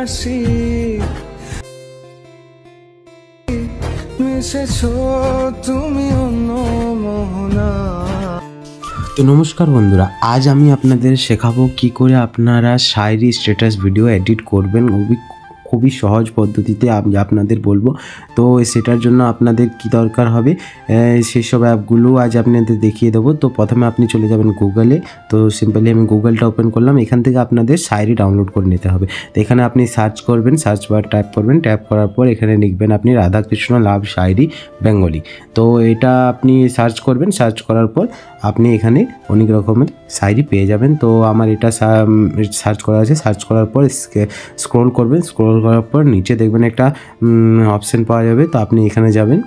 হাসি মিশেছো তুমি অন্য মোহনা। তো নমস্কার বন্ধুরা, আজ আমি আপনাদের শেখাবো কি করে আপনারা শায়রি স্ট্যাটাস ভিডিও এডিট করবেন। খুবই সহজ পদ্ধতিতে আমি আপনাদের বলবো। তো সেটার জন্য আপনাদের কি দরকার হবে সেই সব অ্যাপগুলো আজ আপনাদের দেখিয়ে দেবো। তো প্রথমে আপনি চলে যাবেন গুগলে। তো সিম্পলি আমি গুগলটা ওপেন করলাম। এখান থেকে আপনাদের শায়রি ডাউনলোড করে নিতে হবে। তো এখানে আপনি সার্চ করবেন, সার্চ বার ট্যাপ করবেন। ট্যাপ করার পর এখানে লিখবেন আপনি রাধাকৃষ্ণ লাভ শায়রি বেঙ্গলি। তো এটা আপনি সার্চ করবেন। সার্চ করার পর আপনি এখানে অনেক রকমের শায়রি পেয়ে যাবেন। তো আমার এটা সার্চ করা আছে। সার্চ করার পর স্ক্রল করবেন। স্ক্রল করার পর নিচে দেখবেন একটা অপশন পাওয়া যাবে। তো আপনি এখানে যাবেন।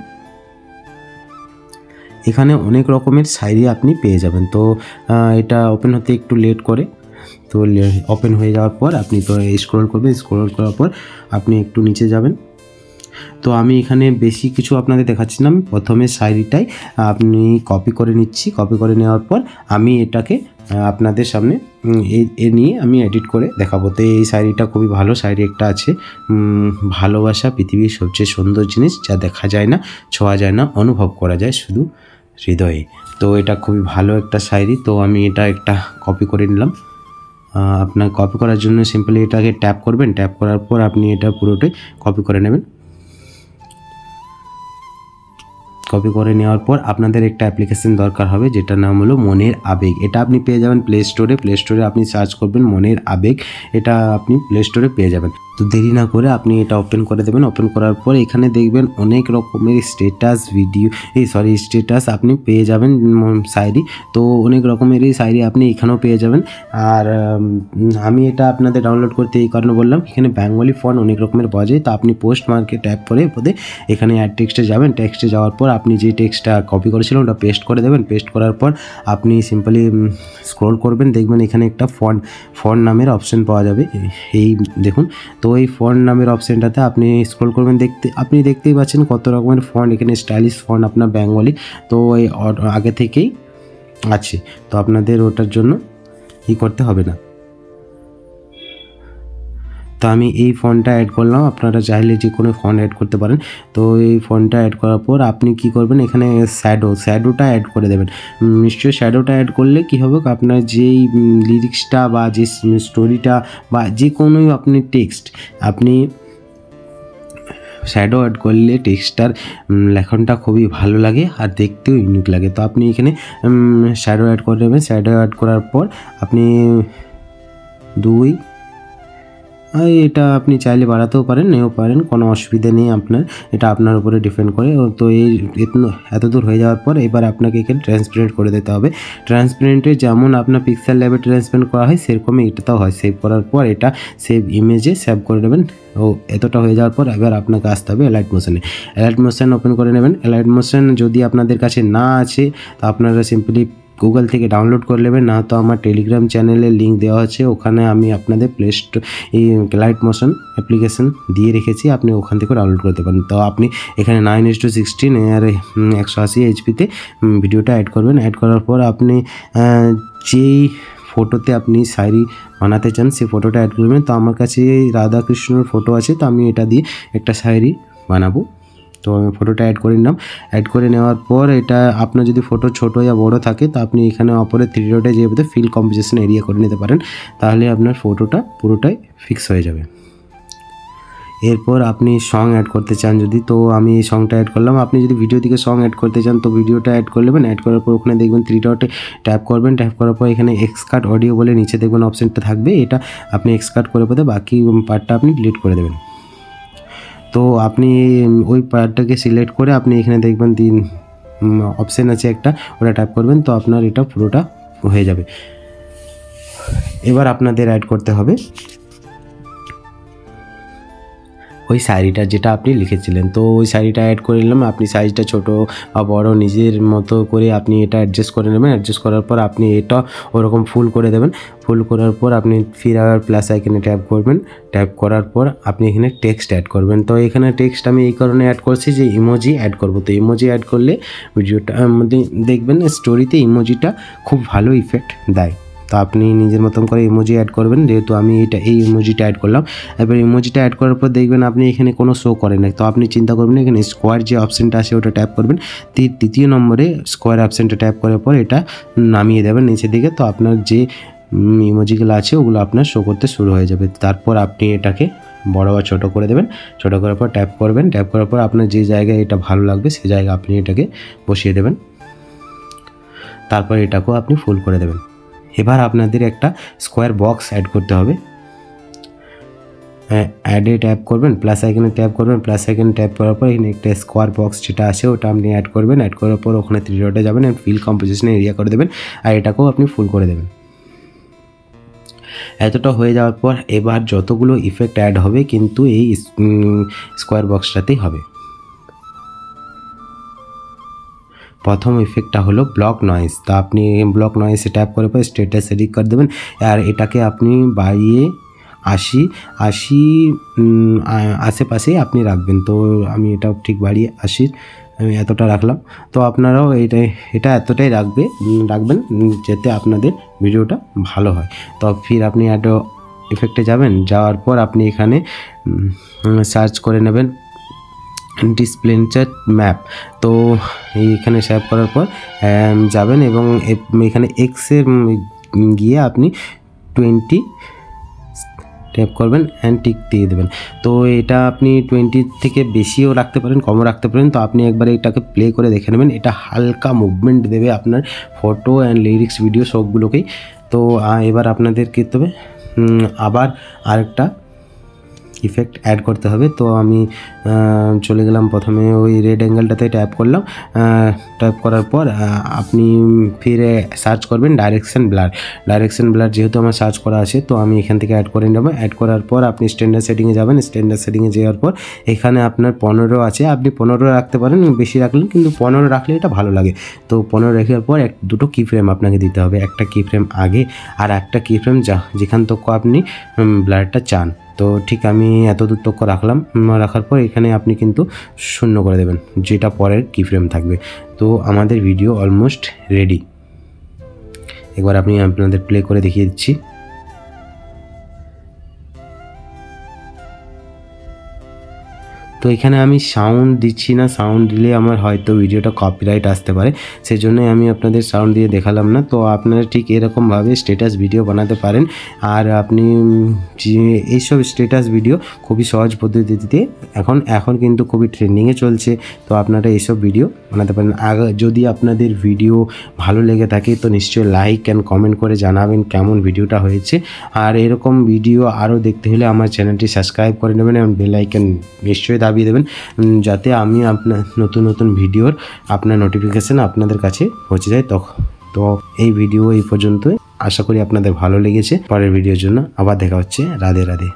এখানে অনেক রকমের শায়রি আপনি পেয়ে যাবেন। তো এটা ওপেন হতে একটু লেট করে। তো ওপেন হয়ে যাওয়ার পর আপনি তো স্ক্রল করবেন। স্ক্রল করার পর আপনি একটু নিচে যাবেন। তো আমি এখানে বেশি কিছু আপনাদের দেখাচ্ছি না। আমি প্রথমে শায়রিটাই আপনি কপি করে নিচ্ছি। কপি করে নেওয়ার পর আমি এটাকে আপনাদের সামনে এ নিয়ে আমি এডিট করে দেখাবো। তো এই শায়রিটা খুবই ভালো শায়রি একটা আছে, ভালোবাসা পৃথিবীর সবচেয়ে সুন্দর জিনিস, যা দেখা যায় না, ছোঁয়া যায় না, অনুভব করা যায় শুধু হৃদয়ে। তো এটা খুবই ভালো একটা শায়রি। তো আমি এটা একটা কপি করে নিলাম। আপনার কপি করার জন্য সিম্পলি এটাকে ট্যাপ করবেন। ট্যাপ করার পর আপনি এটা পুরোটাই কপি করে নেবেন। কপি করে নেওয়ার পর আপনাদের একটা অ্যাপ্লিকেশন দরকার হবে, যেটার নাম হলো মনের আবেগ। এটা আপনি পেয়ে যাবেন প্লে স্টোরে। প্লে স্টোরে আপনি সার্চ করবেন মনের আবেগ, এটা আপনি প্লে স্টোরে পেয়ে যাবেন। তো দেরি না করে আপনি এটা ওপেন করে দেবেন। ওপেন করার পর এখানে দেখবেন অনেক রকমের স্ট্যাটাস ভিডিও স্ট্যাটাস আপনি পেয়ে যাবেন শায়রি। তো অনেক রকমেরই শায়রি আপনি এখানেও পেয়ে যাবেন। আর আমি এটা আপনাদের ডাউনলোড করতে এই কারণে বললাম, এখানে বেঙ্গলি ফন্ট অনেক রকমের পাওয়া যায়। তো আপনি পোস্ট মার্কে ট্যাপ করে এখানে অ্যাড টেক্সটে যাবেন। টেক্সটে যাওয়ার পর আপনি যে টেক্সটটা কপি করেছিলেন ওটা পেস্ট করে দেবেন। পেস্ট করার পর আপনি সিম্পলি স্ক্রল করবেন। দেখবেন এখানে একটা ফন্ট নামের অপশন পাওয়া যাবে। এই দেখুন। তো এই ফন্ট নামের অপশানটাতে আপনি স্ক্রল করবেন। আপনি দেখতেই পাচ্ছেন কত রকমের ফন্ট, এখানে স্টাইলিশ ফন্ট আপনার বেঙ্গলি। তো এই আগে থেকেই আছে। তো আপনাদের ওটার জন্য করতে হবে না। তো আমি এই ফন্টটা অ্যাড করলাম। আপনারা চাইলে যে কোনো ফন্ট অ্যাড করতে পারেন। তো এই ফন্টটা অ্যাড করার পর আপনি কি করবেন, এখানে শ্যাডোটা অ্যাড করে দেবেন। নিশ্চয়ই শ্যাডোটা অ্যাড করলে কি হবে, আপনার যেই লিরিক্সটা বা যে স্টোরিটা বা যে কোনো আপনি টেক্সট আপনি শ্যাডো অ্যাড করলে টেক্সটটার লেখনটা খুবই ভালো লাগে আর দেখতেও ইউনিক লাগে। তো আপনি এখানে শ্যাডো অ্যাড করে দেবেন। শ্যাডো অ্যাড করার পর আপনি এটা আপনি চাইলে বাড়াতেও পারেন, নেও পারেন, কোনো অসুবিধা নেই আপনার। এটা আপনার উপরে ডিপেন্ড করে। তো এত দূর হয়ে যাওয়ার পর এবার আপনাকে এখানে ট্রান্সপারেন্ট করে দিতে হবে। ট্রান্সপারেন্টে যেমন আপনার পিক্সেল ল্যাবে ট্রান্সপারেন্ট করা হয় সেরকমই এটাতেও হয়। সেভ করার পর এটা সেভ ইমেজে সেভ করে নেবেন। এতটা হয়ে যাওয়ার পর এবার আপনাকে আসতে হবে এলাইট মোশনে। এলাইট মোশন ওপেন করে নেবেন। এলাইট মোশন যদি আপনাদের কাছে না আছে তো আপনারা সিম্পলি গুগল থেকে ডাউনলোড করে নেবেন, না তো আমার টেলিগ্রাম চ্যানেলে লিঙ্ক দেওয়া আছে, ওখানে আমি আপনাদের এই এলাইট মোশন অ্যাপ্লিকেশন দিয়ে রেখেছি, আপনি ওখান থেকে ডাউনলোড করতে পারেন। তো আপনি এখানে 9:16 আর 180 HP-তে ভিডিওটা অ্যাড করবেন। অ্যাড করার পর আপনি যেই ফটোতে আপনি শায়রি বানাতে চান সেই ফটোটা অ্যাড করবেন। তো আমার কাছে রাধাকৃষ্ণর ফটো আছে, তো আমি এটা দিয়ে একটা শায়রি বানাবো। তো আমি ফটোটা অ্যাড করে নিলাম। অ্যাড করে নেওয়ার পর এটা আপনার যদি ফটো ছোটো বা বড়ো থাকে তো আপনি এখানে অপরে 3 ডটে যেয়ে ফিল কম্পোজিশন এরিয়া করে নিতে পারেন। তাহলে আপনার ফটোটা পুরোটাই ফিক্স হয়ে যাবে। এরপর আপনি সং অ্যাড করতে চান যদি, তো আমি এই সংটা অ্যাড করলাম। আপনি যদি ভিডিও থেকে সং অ্যাড করতে চান তো ভিডিওটা অ্যাড করে নেবেন। অ্যাড করার পর ওখানে দেখবেন 3 ডটে ট্যাপ করবেন। ট্যাপ করার পর এখানে এক্সকাট অডিও বলে নিচে দেখবেন অপশানটা থাকবে, এটা আপনি এক্সকাট করে বাকি পার্টটা আপনি ডিলিট করে দেবেন। তো আপনি ওই পার্টটাকে সিলেক্ট করে আপনি এখানে দেখবেন 3 অপশান আছে একটা, ওটা ট্যাপ করবেন। তো আপনার এটা পুরোটা হয়ে যাবে। এবার আপনাদের অ্যাড করতে হবে ওই শায়রিটা যেটা আপনি লিখেছিলেন। তো ওই শায়রিটা অ্যাড করে নিলাম। আপনি সাইজটা ছোটো বা বড়ো নিজের মতো করে আপনি এটা অ্যাডজাস্ট করে নেবেন। অ্যাডজাস্ট করার পর আপনি এটা ওরকম ফুল করে দেবেন। ফুল করার পর আপনি ফির আবার প্লাস আইকনে ট্যাপ করবেন। ট্যাপ করার পর আপনি এখানে টেক্সট অ্যাড করবেন। তো এখানে টেক্সট আমি এই কারণে অ্যাড করছি যে ইমোজি অ্যাড করব। তো ইমোজি অ্যাড করলে ভিডিওটা দেখবেন স্টোরিতে ইমোজিটা খুব ভালো ইফেক্ট দেয়। তো তো আপনি নিজের মতন করে ইমোজি অ্যাড করবেন, যেহেতু আমি এই ইমোজিটা অ্যাড করলাম। এবার ইমোজিটা অ্যাড করার পর দেখবেন আপনি এখানে কোনো শো করে না, তো আপনি চিন্তা করবেন এখানে স্কোয়ার যে অপশানটা আছে ওটা ট্যাপ করবেন, তৃতীয় নম্বরে স্কোয়ার অপশানটা ট্যাপ করার পর এটা নামিয়ে দেবেন নিচের দিকে। তো আপনার যে ইমোজিগুলো আছে ওগুলো আপনার শো করতে শুরু হয়ে যাবে। তারপর আপনি এটাকে বড় বা ছোটো করে দেবেন, ছোটো করার পর ট্যাপ করবেন, ট্যাপ করার পর আপনার যে জায়গায় এটা ভালো লাগবে সেই জায়গায় আপনি এটাকে বসিয়ে দেবেন। তারপর এটাকেও আপনি ফুল করে দেবেন। এবার আপনাদের একটা স্কোয়ার বক্স অ্যাড করতে হবে। অ্যাডে ট্যাপ করবেন, প্লাস আইকনে ট্যাপ করবেন, প্লাস আইকনে ট্যাপ করার পর এখানে একটা স্কোয়ার বক্স যেটা আছে ওটা আপনি অ্যাড করবেন। অ্যাড করার পর ওখানে 3 ডটে যাবেন, ফিল কম্পোজিশনে এরিয়া করে দেবেন, আর এটাকেও আপনি ফুল করে দেবেন। এতটা হয়ে যাওয়ার পর এবার যতগুলো ইফেক্ট অ্যাড হবে কিন্তু এই স্কোয়ার বক্সটাতেই হবে। প্রথম ইফেক্টটা হলো ব্লক নয়েজ। তা আপনি ব্লক নয়েজে ট্যাপ করে পর স্ট্যাটাস এডিট করে দেবেন, আর এটাকে আপনি বাড়িয়ে 80 আশেপাশেই আপনি রাখবেন। তো আমি এটা ঠিক বাড়িয়ে 80 আমি এতটা রাখলাম। তো আপনারাও এটা এতটাই রাখবেন যাতে আপনাদের ভিডিওটা ভালো হয়। তো ফির আপনি অ্যাড ইফেক্টে যাবেন, যাওয়ার পর আপনি এখানে সার্চ করে নেবেন ডিসপ্লেন্সার ম্যাপ। তো এইখানে সেভ করার পর যাবেন এবং এখানে এক্সে গিয়ে আপনি 20 ট্যাপ করবেন অ্যান্ড টিক দিয়ে দেবেন। তো এটা আপনি 20 থেকে বেশিও রাখতে পারেন, কমও রাখতে পারেন। তো আপনি একবার এটাকে প্লে করে দেখে নেবেন, এটা হালকা মুভমেন্ট দেবে আপনার ফটো অ্যান্ড লিরিক্স ভিডিও সবগুলোকেই। তো এবার আপনাদের কী করতে হবে, আবার আরেকটা ইফেক্ট অ্যাড করতে হবে। তো আমি চলে গেলাম প্রথমে ওই রেড অ্যাঙ্গেলটাতে ট্যাপ করলাম, ট্যাপ করার পর আপনি ফিরে সার্চ করবেন ডাইরেকশন ব্লার যেহেতু আমার সার্চ করা আছে তো আমি এখান থেকে অ্যাড করে নেব। অ্যাড করার পর আপনি স্ট্যান্ডার্ড সেটিংয়ে যাবেন, স্ট্যান্ডার্ড সেটিংয়ে যাওয়ার পর এখানে আপনার 15 আছে, আপনি 15 রাখতে পারেন, বেশি রাখলেন, কিন্তু 15 রাখলে এটা ভালো লাগে। তো 15 রাখার পর দুটো কি ফ্রেম আপনাকে দিতে হবে, একটা কি ফ্রেম আগে আর একটা কি ফ্রেম যেখান থেকে আপনি ব্লারটা চান। তো ঠিক আমি এত দূর তক রাখলাম, রাখার পর এখানে আপনি কিন্তু 0 করে দেবেন, যেটা পরের কি ফ্রেম থাকবে। তো আমাদের ভিডিও অলমোস্ট রেডি। একবার আমি আপনাদের প্লে করে দেখিয়ে দিচ্ছি। তো এখানে আমি সাউন্ড দিচ্ছি না, সাউন্ড দিলে আমার হয়তো ভিডিওটা কপিরাইট আসতে পারে, সেই জন্যই আমি আপনাদের সাউন্ড দিয়ে দেখালাম না। তো আপনারা ঠিক এরকমভাবে স্ট্যাটাস ভিডিও বানাতে পারেন, আর আপনি এইসব স্ট্যাটাস ভিডিও খুবই সহজ পদ্ধতিতে এখন কিন্তু খুবই ট্রেন্ডিংয়ে চলছে। তো আপনারা এইসব ভিডিও বানাতে পারেন। যদি আপনাদের ভিডিও ভালো লেগে থাকে তো নিশ্চয়ই লাইক অ্যান্ড কমেন্ট করে জানাবেন কেমন ভিডিওটা হয়েছে। আর এরকম ভিডিও আরও দেখতে হলে আমার চ্যানেলটি সাবস্ক্রাইব করে নেবেন এবং বেল আইকন নিশ্চয়ই দাবিয়ে দেবেন, যাতে আমি আপনার নতুন ভিডিওর আপনার নোটিফিকেশান আপনাদের কাছে পৌঁছে যায়। তো এই ভিডিও এই পর্যন্তই, আশা করি আপনাদের ভালো লেগেছে। পরের ভিডিওর জন্য আবার দেখা হচ্ছে। রাধে রাধে।